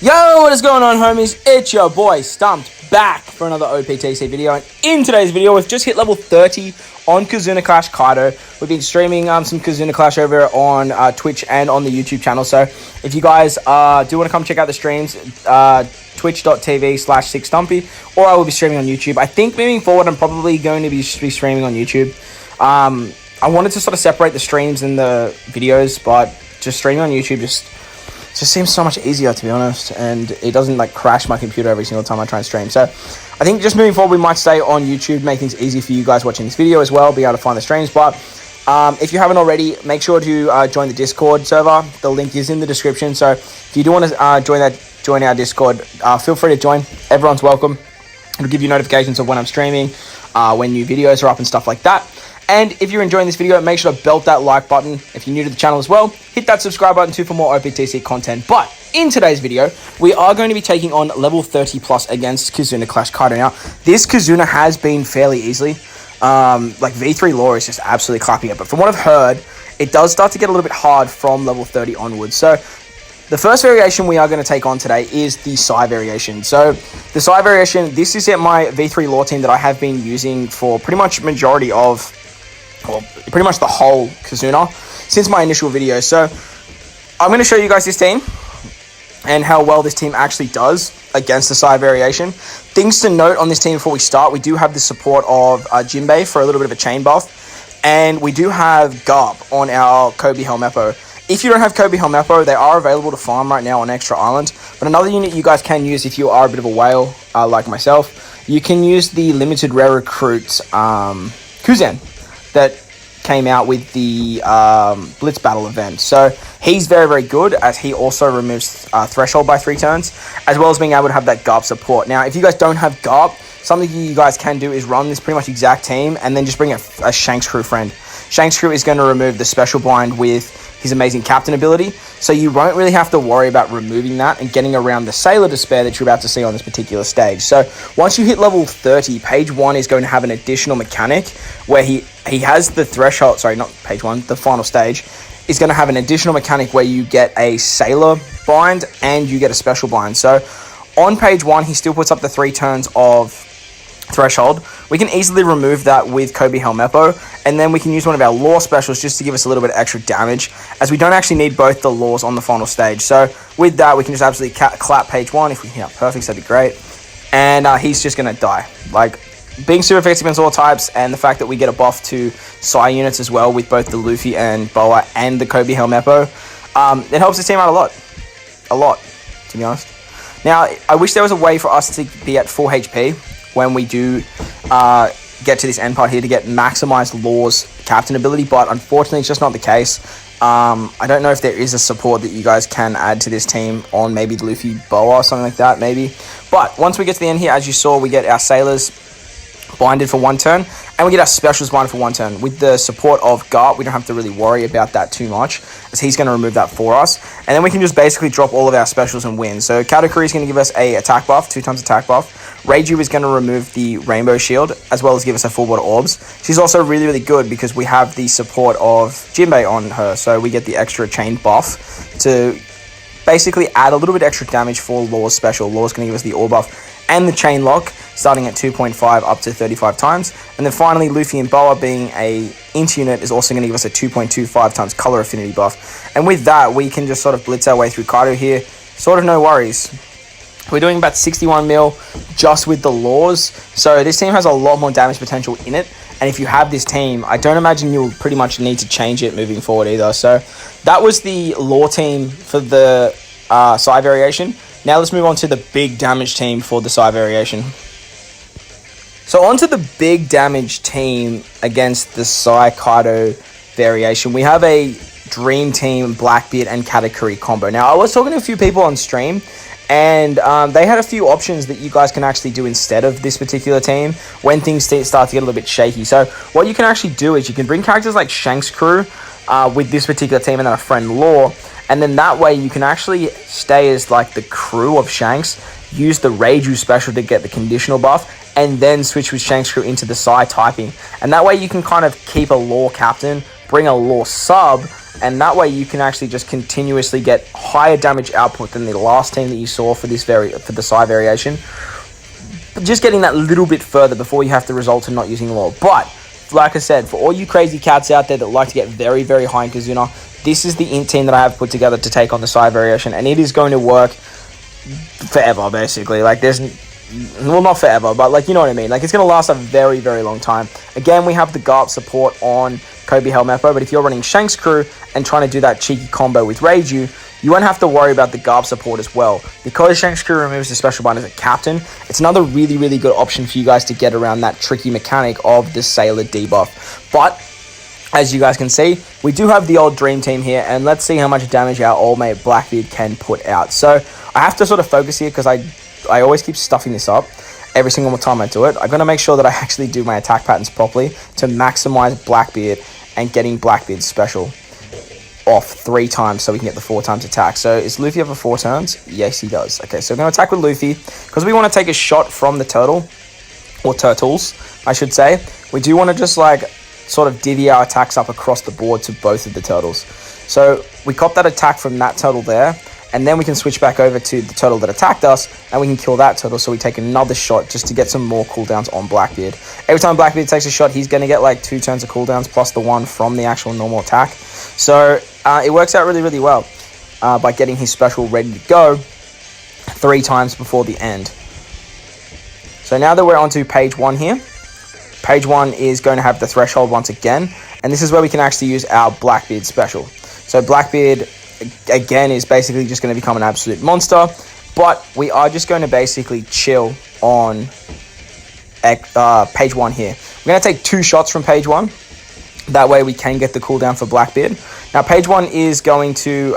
Yo, what is going on, homies? It's your boy Stumped back for another OPTC video, and in today's video we've just hit level 30 on Kizuna Clash Kaido. We've been streaming some Kizuna Clash over on Twitch and on the YouTube channel, so if you guys do want to come check out the streams, twitch.tv/6stumpy, or I will be streaming on YouTube. I think moving forward I'm probably going to be streaming on YouTube. I wanted to sort of separate the streams and the videos, but just streaming on YouTube just seems so much easier, to be honest, and it doesn't like crash my computer every single time I try and stream. So I think just moving forward we might stay on YouTube, make things easy for you guys watching this video as well, be able to find the streams. But if you haven't already, make sure to join the Discord server. The link is in the description, so if you do want to join our Discord, feel free to join. Everyone's welcome. It'll give you notifications of when I'm streaming, when new videos are up and stuff like that. And if you're enjoying this video, make sure to belt that like button. If you're new to the channel as well, hit that subscribe button too for more OPTC content. But in today's video, we are going to be taking on level 30 plus against Kizuna Clash Kaido. Now, this Kizuna has been fairly easily. Like V3 lore is just absolutely clapping it. But from what I've heard, it does start to get a little bit hard from level 30 onwards. So the first variation we are going to take on today is the Psy variation. So the Psy variation, this is my V3 lore team that I have been using for pretty much majority of, well, pretty much the whole Kizuna since my initial video. So I'm going to show you guys this team and how well this team actually does against the Psy variation. Things to note on this team before we start: we do have the support of Jinbei for a little bit of a chain buff, and we do have Garp on our Kobe Helmeppo. If you don't have Kobe Helmeppo, they are available to farm right now on Extra Island. But another unit you guys can use if you are a bit of a whale like myself, you can use the limited rare recruit Kuzen that came out with the Blitz Battle event. So he's very, very good, as he also removes Threshold by 3 turns, as well as being able to have that Garp support. Now, if you guys don't have Garp, something you guys can do is run this pretty much exact team and then just bring a Shanks Crew friend. Shanks Crew is going to remove the special blind with his amazing captain ability, so you won't really have to worry about removing that and getting around the Sailor Despair that you're about to see on this particular stage. So once you hit level 30, page 1 is going to have an additional mechanic where he has the threshold, sorry, not page 1, the final stage is going to have an additional mechanic where you get a Sailor bind and you get a special bind. So on page 1, he still puts up the 3 turns of threshold. We can easily remove that with Kobe Helmeppo, and then we can use one of our lore specials just to give us a little bit of extra damage, as we don't actually need both the lores on the final stage. So with that, we can just absolutely clap page 1. If we hit perfect, that'd be great. And he's just going to die. Like, being super effective against all types, and the fact that we get a buff to Psy units as well with both the Luffy and Boa and the Kobe Helmeppo, it helps the team out a lot, to be honest. Now, I wish there was a way for us to be at full HP when we do get to this end part here to get maximized Lore's captain ability, but unfortunately it's just not the case. I don't know if there is a support that you guys can add to this team on maybe Luffy Boa or something like that, maybe. But once we get to the end here, as you saw, we get our Sailors binded for 1 turn, and we get our specials binded for 1 turn. With the support of Garp, we don't have to really worry about that too much, as he's going to remove that for us. And then we can just basically drop all of our specials and win. So Katakuri is going to give us a attack buff, 2 times attack buff. Reiju is going to remove the Rainbow Shield, as well as give us a full body orbs. She's also really, really good because we have the support of Jinbei on her, so we get the extra chain buff to basically add a little bit extra damage for Lore's special. Lore's going to give us the orb buff and the chain lock, starting at 2.5 up to 35 times. And then finally, Luffy and Boa, being a int unit, is also going to give us a 2.25 times color affinity buff. And with that, we can just sort of blitz our way through Kaido here. Sort of no worries. We're doing about 61 mil just with the lores, so this team has a lot more damage potential in it. And if you have this team, I don't imagine you'll pretty much need to change it moving forward either. So that was the lore team for the Psy variation. Now let's move on to the big damage team for the Psy variation. So onto the big damage team against the Psy Kaido variation. We have a Dream Team Blackbeard and Katakuri combo. Now, I was talking to a few people on stream, and they had a few options that you guys can actually do instead of this particular team when things start to get a little bit shaky. So what you can actually do is you can bring characters like Shanks Crew with this particular team and then a friend Lore, and then that way you can actually stay as like the crew of Shanks, use the Reiju special to get the conditional buff, and then switch with Shanks Crew into the Psy typing. And that way you can kind of keep a Lore captain bring a law sub, and that way you can actually just continuously get higher damage output than the last team that you saw for this for the Psy variation. Just getting that little bit further before you have to result to not using law. But like I said, for all you crazy cats out there that like to get very, very high in Kizuna, this is the int team that I have put together to take on the Psy variation, and it is going to work forever, basically. Like, there's, well, not forever, but, like, you know what I mean. Like, it's going to last a very, very long time. Again, we have the Garp support on Kobe Helmeppo, but if you're running Shanks crew and trying to do that cheeky combo with Reiju, you won't have to worry about the Garp support as well. Because Shanks crew removes the special bind as a captain, it's another really, really good option for you guys to get around that tricky mechanic of the Sailor debuff. But as you guys can see, we do have the old Dream Team here, and let's see how much damage our old mate Blackbeard can put out. So I have to sort of focus here because I always keep stuffing this up every single time I do it. I'm going to make sure that I actually do my attack patterns properly to maximize Blackbeard and getting Blackbeard's special off 3 times so we can get the 4 times attack. So is Luffy over 4 turns? Yes, he does. Okay, so we're going to attack with Luffy because we want to take a shot from the turtle, or turtles, I should say. We do want to just like sort of divvy our attacks up across the board to both of the turtles. So we cop that attack from that turtle there, and then we can switch back over to the turtle that attacked us, and we can kill that turtle, so we take another shot just to get some more cooldowns on Blackbeard. Every time Blackbeard takes a shot, he's going to get like 2 turns of cooldowns plus the 1 from the actual normal attack. So it works out really, really well by getting his special ready to go 3 times before the end. So now that we're on to page 1 here, page 1 is going to have the threshold once again, and this is where we can actually use our Blackbeard special. So Blackbeard, again, is basically just going to become an absolute monster, but we are just going to basically chill on page 1 here. We're going to take 2 shots from page 1. That way we can get the cooldown for Blackbeard. Now, page 1 is going to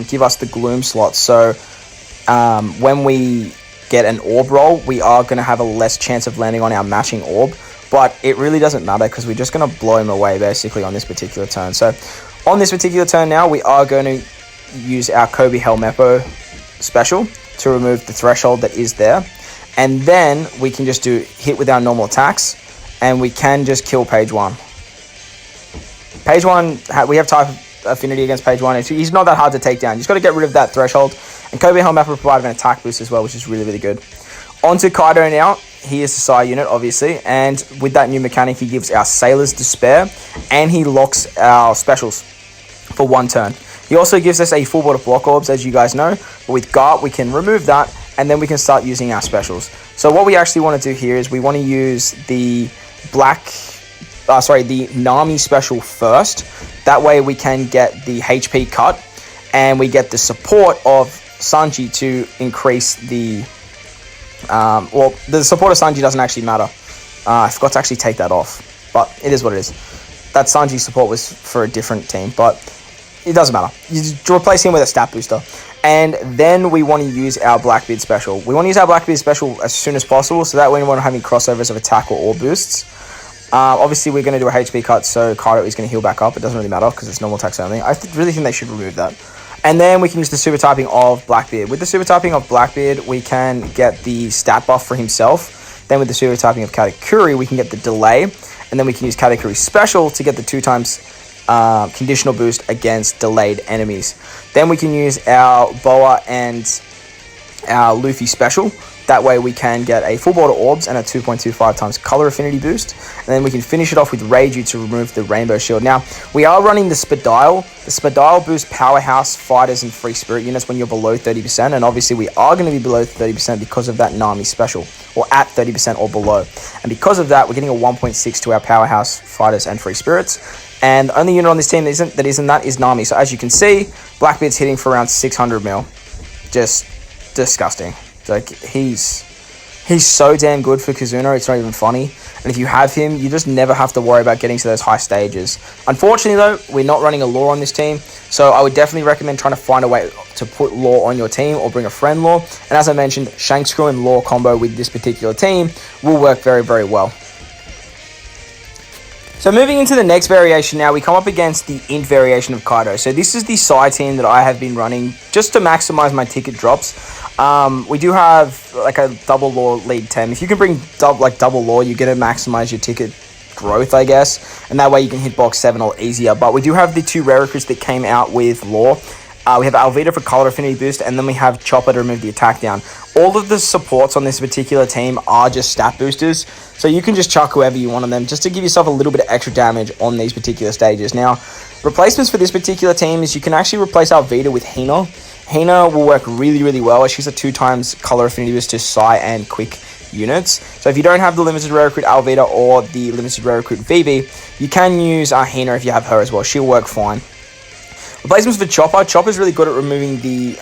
give us the Gloom slot. So when we get an orb roll, we are going to have a less chance of landing on our matching orb. But it really doesn't matter because we're just going to blow him away, basically, on this particular turn. So on this particular turn now, we are going to use our Kobe Helmeppo special to remove the threshold that is there. And then we can just do hit with our normal attacks, and we can just kill page 1. Page 1, we have type affinity against page 1. He's not that hard to take down. You just got to get rid of that threshold. And Kobe Helmeppo provided an attack boost as well, which is really, really good. On to Kaido now. He is a Psy unit, obviously. And with that new mechanic, he gives our Sailors Despair, and he locks our specials for 1 turn. He also gives us a full board of block orbs, as you guys know. But with Garp, we can remove that, and then we can start using our specials. So what we actually want to do here is we want to use the the Nami special first. That way we can get the HP cut, and we get the support of Sanji to increase the... well, the support of Sanji doesn't actually matter. I forgot to actually take that off, but it is what it is. That Sanji support was for a different team, but it doesn't matter. You just replace him with a stat booster. And then we want to use our Blackbeard special. We want to use our Blackbeard special as soon as possible, so that way we won't have any crossovers of attack or orb boosts. Obviously, we're going to do a HP cut, so Kaido is going to heal back up. It doesn't really matter because it's normal attacks only. I really think they should remove that. And then we can use the super typing of Blackbeard. With the super typing of Blackbeard, we can get the stat buff for himself. Then with the super typing of Katakuri, we can get the delay. And then we can use Katakuri's special to get the 2 times conditional boost against delayed enemies. Then we can use our Boa and our Luffy special. That way we can get a full board of orbs and a 2.25 times color affinity boost. And then we can finish it off with Reiju to remove the rainbow shield. Now, we are running the Spadile. The Spadile boosts powerhouse fighters and free spirit units when you're below 30%. And obviously we are going to be below 30% because of that Nami special, or at 30% or below. And because of that, we're getting a 1.6 to our powerhouse fighters and free spirits. And the only unit on this team that isn't that is Nami. So as you can see, Blackbeard's hitting for around 600 mil. Just disgusting. Like, he's so damn good for Kizuna, it's not even funny. And if you have him, you just never have to worry about getting to those high stages. Unfortunately, though, we're not running a Law on this team, so I would definitely recommend trying to find a way to put Law on your team or bring a friend Law. And as I mentioned, Shanks Crew and Law combo with this particular team will work very, very well. So moving into the next variation now, we come up against the Int variation of Kaido. So this is the Psy team that I have been running just to maximize my ticket drops. We do have like a double Law lead 10. If you can bring double Law, you're going to maximize your ticket growth, I guess, and that way you can hit box 7 a lot easier. But we do have the 2 rare recruits that came out with Law. We have Alvita for color affinity boost, and then we have Chopper to remove the attack down. All of the supports on this particular team are just stat boosters, so you can just chuck whoever you want on them just to give yourself a little bit of extra damage on these particular stages. Now, replacements for this particular team is you can actually replace Alvita with Hina. Hina will work really, really well. She's a 2x color affinity boost to Psi and quick units. So if you don't have the limited rare recruit Alvita or the limited rare recruit Vivi, you can use Hina if you have her as well. She'll work fine. Replacements for Chopper. Chopper's really good at removing the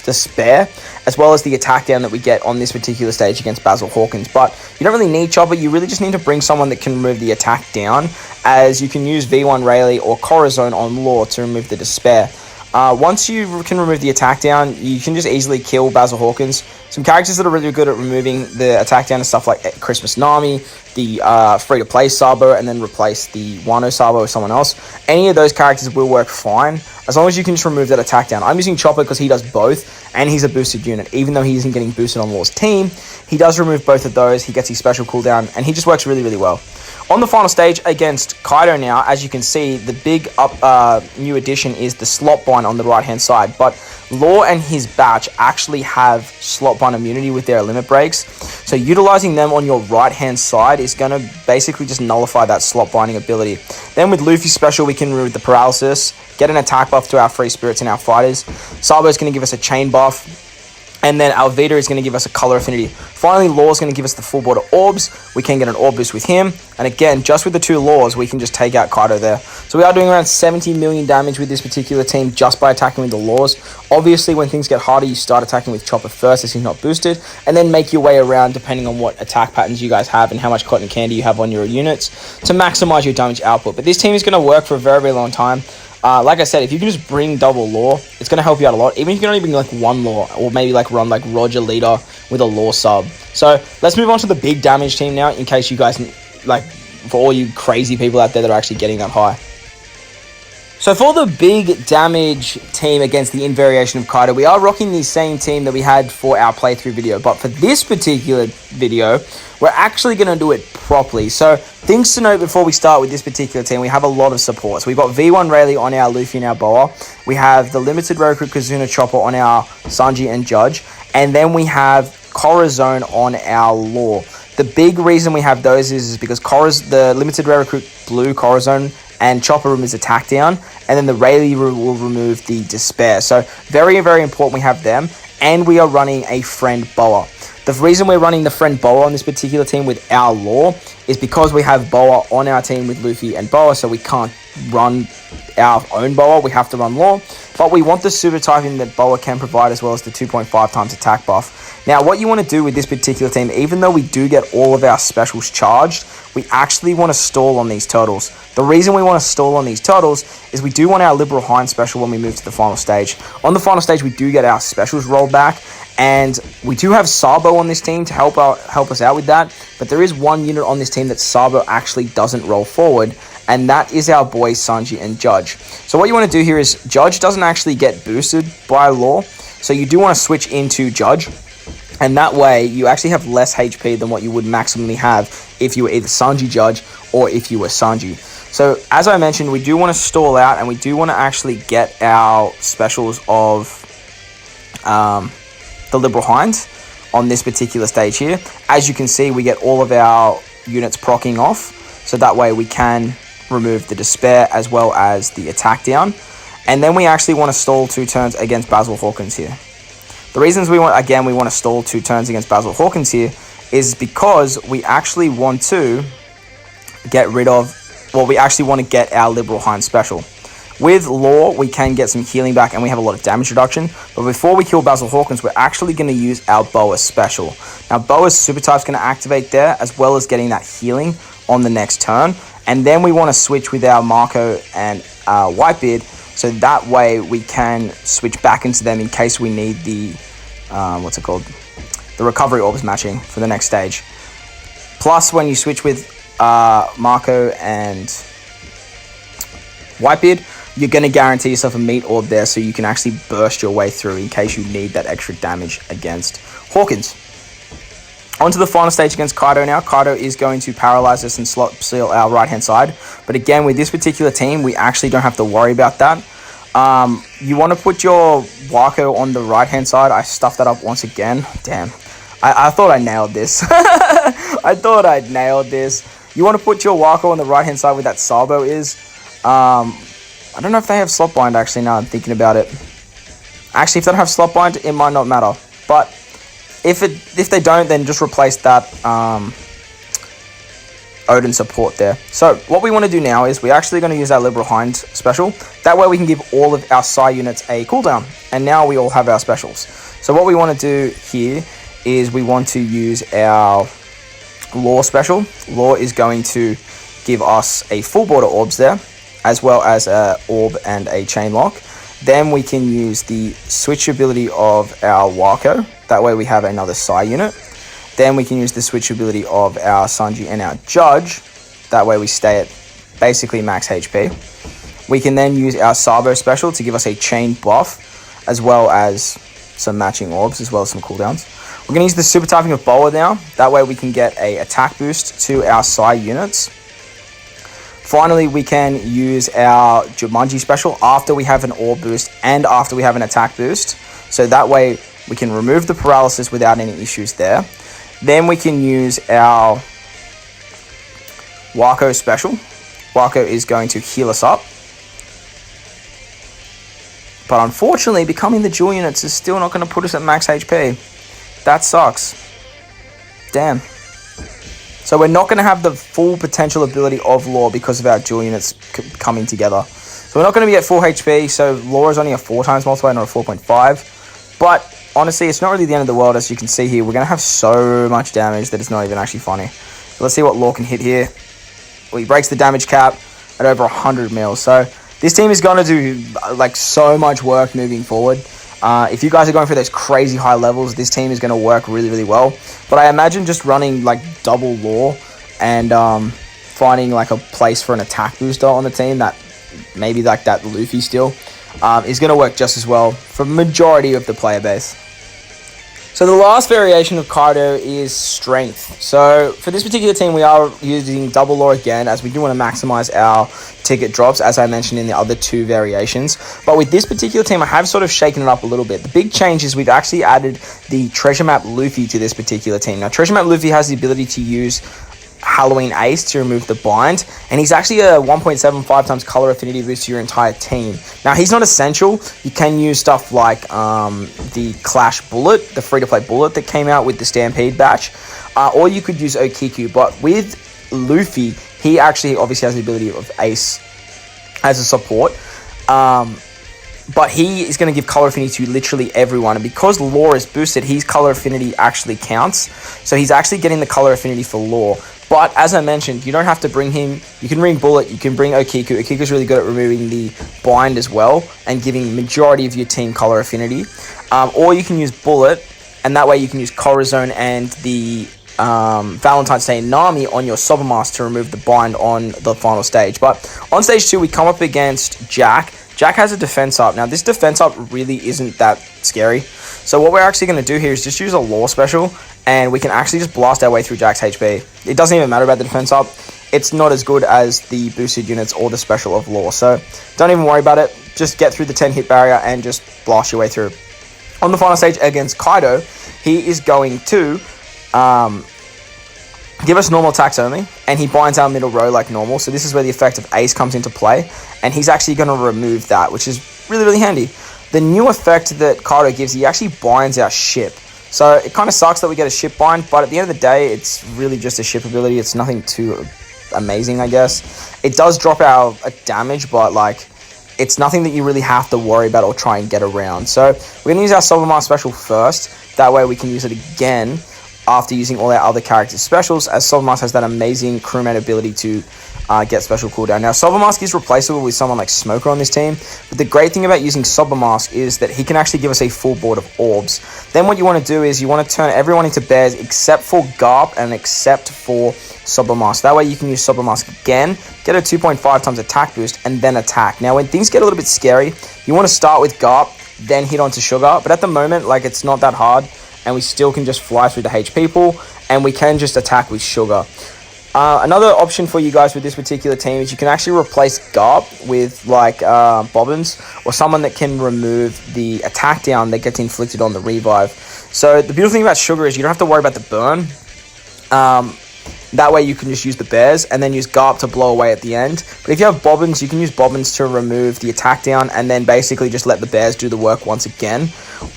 Despair, as well as the attack down that we get on this particular stage against Basil Hawkins. But you don't really need Chopper. You really just need to bring someone that can remove the attack down, as you can use V1 Rayleigh or Corazon on Law to remove the Despair. Once you can remove the attack down, you can just easily kill Basil Hawkins. Some characters that are really good at removing the attack down is stuff like Christmas Nami, the free-to-play Sabo, and then replace the Wano Sabo with someone else. Any of those characters will work fine, as long as you can just remove that attack down. I'm using Chopper because he does both, and he's a boosted unit. Even though he isn't getting boosted on Law's team, he does remove both of those. He gets his special cooldown, and he just works really, really well. On the final stage against Kaido now, as you can see, the big new addition is the slot bind on the right-hand side. But Law and his batch actually have slot bind immunity with their limit breaks. So utilizing them on your right-hand side is going to basically just nullify that slot binding ability. Then with Luffy's special, we can remove the paralysis, get an attack buff to our free spirits and our fighters. Sabo is going to give us a chain buff. And then Alvita is going to give us a color affinity. Finally, Law is going to give us the full border orbs. We can get an orb boost with him. And again, just with the 2 Laws, we can just take out Kaido there. So we are doing around 70 million damage with this particular team just by attacking with the Laws. Obviously, when things get harder, you start attacking with Chopper first as he's not boosted. And then make your way around depending on what attack patterns you guys have and how much cotton candy you have on your units to maximize your damage output. But this team is going to work for a very, very long time. Like I said, if you can just bring double Law, it's going to help you out a lot. Even if you can only bring like 1 Law, or maybe like run like Roger Leader with a Law sub. So let's move on to the big damage team now, in case you guys, like, for all you crazy people out there that are actually getting that high. So for the big damage team against the invariation of Kaido, we are rocking the same team that we had for our playthrough video. But for this particular video, we're actually going to do it properly. So things to note before we start with this particular team, we have a lot of supports. We've got V1 Rayleigh on our Luffy and our Boa. We have the limited rare recruit Kizuna Chopper on our Sanji and Judge. And then we have Corazon on our Law. The big reason we have those is because the limited rare recruit Blue Corazon and Chopper removes attack down, and then the Rayleigh will remove the Despair. So very, very important we have them, and we are running a friend Boa. The reason we're running the friend Boa on this particular team with our Law is because we have Boa on our team with Luffy and Boa, so we can't run our own Boa, we have to run Law. But we want the super typing that Boa can provide, as well as the 2.5 times attack buff. Now, what you want to do with this particular team, even though we do get all of our specials charged, we actually want to stall on these turtles. The reason we want to stall on these turtles is we do want our Liberal Hind special when we move to the final stage. On the final stage, we do get our specials rolled back, and we do have Sabo on this team to help us out with that. But there is one unit on this team that Sabo actually doesn't roll forward, and that is our boys Sanji and Judge. So what you want to do here is Judge doesn't actually get boosted by Law, so you do want to switch into Judge. And that way, you actually have less HP than what you would maximally have if you were either Sanji Judge or if you were Sanji. So, as I mentioned, we do want to stall out, and we do want to actually get our specials of the Liberal Hind on this particular stage here. As you can see, we get all of our units proccing off, so that way we can remove the Despair as well as the attack down. And then we actually want to stall 2 turns against Basil Hawkins here. The reasons we want to stall 2 turns against Basil Hawkins here is because we actually want to get our Liberal Hind special. With Law, we can get some healing back and we have a lot of damage reduction. But before we kill Basil Hawkins, we're actually going to use our Boa special. Now, Boa's super type is going to activate there, as well as getting that healing on the next turn. And then we want to switch with our Marco and Whitebeard, so that way we can switch back into them in case we need the, the recovery orbs matching for the next stage. Plus, when you switch with Marco and Whitebeard, you're going to guarantee yourself a meat orb there, so you can actually burst your way through in case you need that extra damage against Hawkins. Onto the final stage against Kaido now. Kaido is going to paralyze us and slot seal our right-hand side. But again, with this particular team, we actually don't have to worry about that. You want to put your Wako on the right-hand side. I stuffed that up once again. Damn. I thought I nailed this. I thought I'd nailed this. You want to put your Wako on the right-hand side where that Sabo is. I don't know if they have slot bind, actually, now I'm thinking about it. Actually, if they don't have slot bind, it might not matter. But if they don't, then just replace that Odin support there. So what we want to do now is we're actually going to use our Liberal Hind special. That way we can give all of our Psy units a cooldown. And now we all have our specials. So what we want to do here is we want to use our Law special. Law is going to give us a full border orbs there, as well as a orb and a chain lock. Then we can use the switch ability of our Wako. That way we have another Psy unit. Then we can use the switch ability of our Sanji and our Judge. That way we stay at basically max HP. We can then use our Sabo special to give us a chain buff, as well as some matching orbs, as well as some cooldowns. We're going to use the super typing of Boa now. That way we can get a attack boost to our Psy units. Finally, we can use our Jumanji special after we have an orb boost and after we have an attack boost. So that way we can remove the paralysis without any issues there. Then we can use our Wako special. Wako is going to heal us up. But unfortunately, becoming the dual units is still not going to put us at max HP. That sucks. Damn. So we're not going to have the full potential ability of Law because of our dual units coming together. So we're not going to be at full HP. So Law is only a 4 times multiplier, not a 4.5. But honestly, it's not really the end of the world. As you can see here, we're going to have so much damage that it's not even actually funny. So let's see what Law can hit here. Well, he breaks the damage cap at over 100 mil. So this team is going to do like so much work moving forward. If you guys are going for those crazy high levels, this team is going to work really, really well. But I imagine just running like double Law and finding like a place for an attack booster on the team that maybe like that Luffy still is going to work just as well for majority of the player base. So the last variation of Kaido is strength. So for this particular team, we are using double Law again, as we do want to maximize our ticket drops, as I mentioned in the other 2 variations. But with this particular team, I have sort of shaken it up a little bit. The big change is we've actually added the Treasure Map Luffy to this particular team. Now, Treasure Map Luffy has the ability to use Halloween Ace to remove the bind, and he's actually a 1.75 times color affinity boost to your entire team. Now, he's not essential. You can use stuff like the Clash Bullet, the free-to-play bullet that came out with the Stampede batch, or you could use Okiku. But with Luffy, he actually obviously has the ability of Ace as a support, but he is going to give color affinity to literally everyone, and because Law is boosted, his color affinity actually counts, so he's actually getting the color affinity for Law. But as I mentioned, you don't have to bring him. You can bring Bullet, you can bring Okiku. Okiku's really good at removing the bind as well and giving majority of your team color affinity. Or you can use Bullet, and that way you can use Corazon and the Valentine's Day Nami on your Sobermask to remove the bind on the final stage. But on stage 2, we come up against Jack. Jack has a defense up. Now, this defense up really isn't that scary. So what we're actually going to do here is just use a Law special, and we can actually just blast our way through Jack's HP. It doesn't even matter about the defense up. It's not as good as the boosted units or the special of Law. So don't even worry about it. Just get through the 10 hit barrier and just blast your way through. On the final stage against Kaido, he is going to give us normal attacks only, and he binds our middle row like normal. So this is where the effect of Ace comes into play, and he's actually going to remove that, which is really, really handy. The new effect that Kaido gives, he actually binds our ship. So it kind of sucks that we get a ship bind, but at the end of the day, it's really just a ship ability. It's nothing too amazing, I guess. It does drop our damage, but like, it's nothing that you really have to worry about or try and get around. So we're going to use our Sobermask special first. That way we can use it again after using all our other characters' specials, as Sobermask has that amazing crewmate ability to get special cooldown. Now, Sobermask is replaceable with someone like Smoker on this team, but the great thing about using Sobermask is that he can actually give us a full board of orbs. Then what you want to do is you want to turn everyone into bears except for Garp and except for Sobermask. That way you can use Sobermask again, get a 2.5 times attack boost, and then attack. Now, when things get a little bit scary, you want to start with Garp, then hit onto Sugar, but at the moment, like, it's not that hard. and we still can just fly through the HP pool, and we can just attack with Sugar. Another option for you guys with this particular team is you can actually replace Garp with like Bobbins, or someone that can remove the attack down that gets inflicted on the revive. So the beautiful thing about Sugar is you don't have to worry about the burn. That way you can just use the bears and then use Garp to blow away at the end. But if you have Bobbins, you can use Bobbins to remove the attack down and then basically just let the bears do the work once again.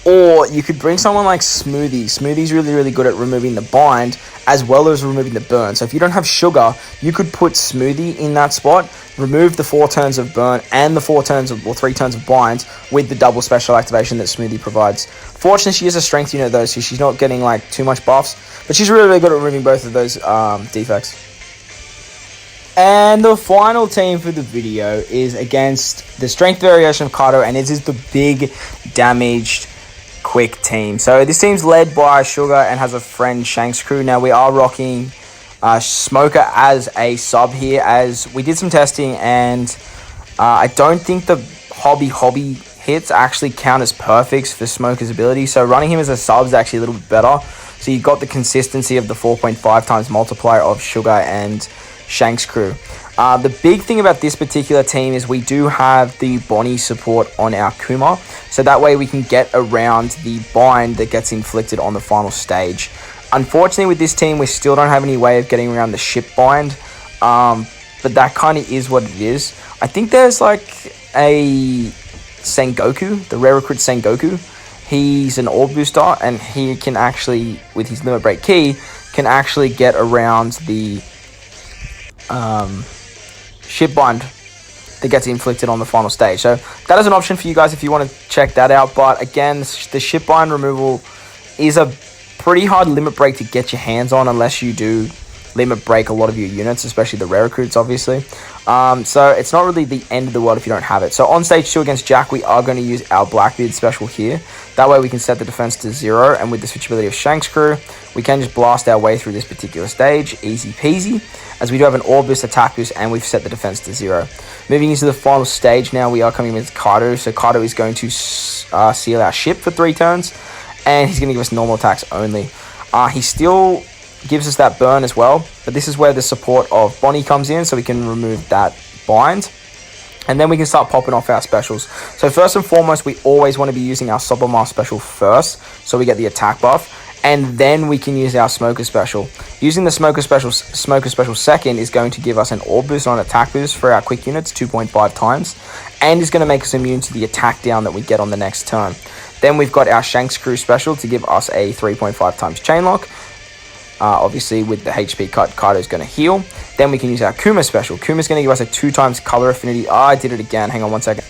Or you could bring someone like Smoothie. Smoothie's really good at removing the bind as well as removing the burn. So if you don't have Sugar, you could put Smoothie in that spot, remove the 4 turns of burn and the 3 turns of bind with the double special activation that Smoothie provides. Fortunately, she is a strength unit though, so she's not getting like too much buffs, but she's really good at removing both of those defects. And the final team for the video is against the strength variation of Kaido, and it is the big damaged quick team. So this team's led by Sugar and has a friend Shanks crew. Now we are rocking Smoker as a sub here, as we did some testing, and I don't think the hobby hits actually count as perfects for Smoker's ability. So running him as a sub is actually a little bit better. So you got the consistency of the 4.5 times multiplier of Sugar and Shanks crew. The big thing about this particular team is we do have the Bonnie support on our Kuma, so that way we can get around the bind that gets inflicted on the final stage. Unfortunately with this team we still don't have any way of getting around the ship bind, but that kind of is what it is. I think there's like a Sengoku, the rare recruit Sengoku. He's an orb booster and he can actually, with his limit break key, can actually get around the ship bind that gets inflicted on the final stage. So that is an option for you guys if you want to check that out. But again, the ship bind removal is a pretty hard limit break to get your hands on unless you do limit break a lot of your units, especially the rare recruits obviously. So it's not really the end of the world if you don't have it. So on stage 2 against Jack, we are going to use our Blackbeard special here. That way we can set the defense to 0, and with the switchability of Shanks crew, we can just blast our way through this particular stage, easy peasy, as we do have an orb boost, attack boost, and we've set the defense to 0. Moving into the final stage now, we are coming with Kaido. So Kaido is going to seal our ship for 3 turns, and he's going to give us normal attacks only. He still gives us that burn as well, but this is where the support of Bonnie comes in, so we can remove that bind, and then we can start popping off our specials. So first and foremost, we always want to be using our Sobermask special first, so we get the attack buff, and then we can use our Smoker special. Using the Smoker special second is going to give us an orb boost on attack boost for our quick units 2.5 times, and is going to make us immune to the attack down that we get on the next turn. Then we've got our Shanks crew special to give us a 3.5 times chain lock. Obviously with the HP cut, Kaido's going to heal. Then we can use our Kuma special. Kuma's going to give us a 2 times color affinity. I did it again. Hang on 1 second.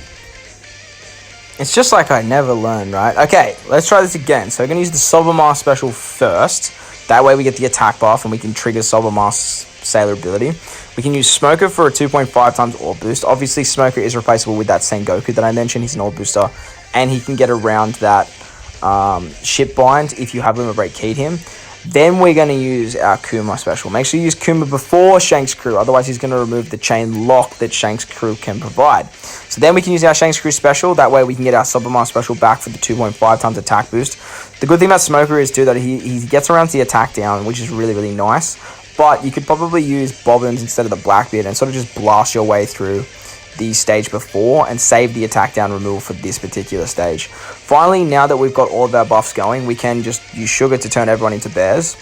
It's just like I never learned, right? Okay, let's try this again. So we're going to use the Sobermask special first. That way we get the attack buff and we can trigger Sobermask's Sailor ability. We can use Smoker for a 2.5 times orb boost. Obviously Smoker is replaceable with that Sengoku that I mentioned. He's an orb booster, and he can get around that ship bind if you have limit break keyed him. Then we're going to use our Kuma special. Make sure you use Kuma before Shanks crew, otherwise he's going to remove the chain lock that Shanks crew can provide. So then we can use our Shanks crew special. That way we can get our Sobermask special back for the 2.5 times attack boost. The good thing about Smoker is too that he gets around to the attack down, which is really nice. But you could probably use Bobbins instead of the Blackbeard and sort of just blast your way through the stage before and save the attack down removal for this particular stage. Finally, now that we've got all of our buffs going, we can just use Sugar to turn everyone into bears,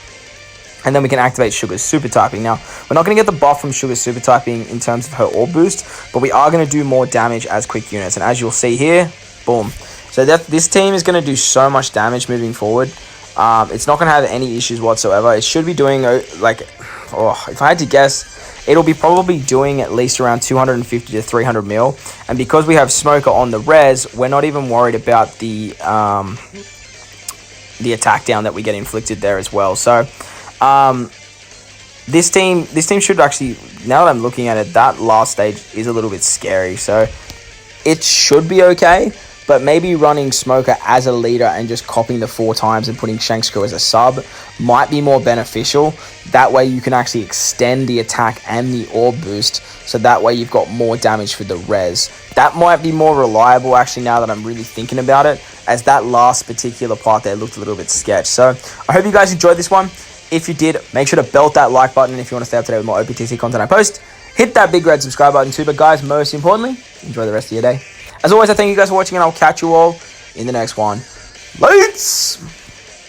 and then we can activate Sugar's super typing. Now, we're not going to get the buff from Sugar's super typing in terms of her orb boost, but we are going to do more damage as quick units, and as you'll see here, boom. So this team is going to do so much damage moving forward. It's not going to have any issues whatsoever. It should be doing like, if I had to guess, it'll be probably doing at least around 250 to 300 mil. And because we have Smoker on the res, we're not even worried about the attack down that we get inflicted there as well. So this team should actually, now that I'm looking at it, that last stage is a little bit scary. So it should be okay. But maybe running Smoker as a leader and just copying the 4 times and putting Shanks crew as a sub might be more beneficial. That way you can actually extend the attack and the orb boost, so that way you've got more damage for the res. That might be more reliable actually now that I'm really thinking about it. as that last particular part there looked a little bit sketch. So I hope you guys enjoyed this one. If you did, make sure to belt that like button. If you want to stay up to date with more OPTC content I post, hit that big red subscribe button too. But guys, most importantly, enjoy the rest of your day. As always, I thank you guys for watching, and I'll catch you all in the next one. Lights!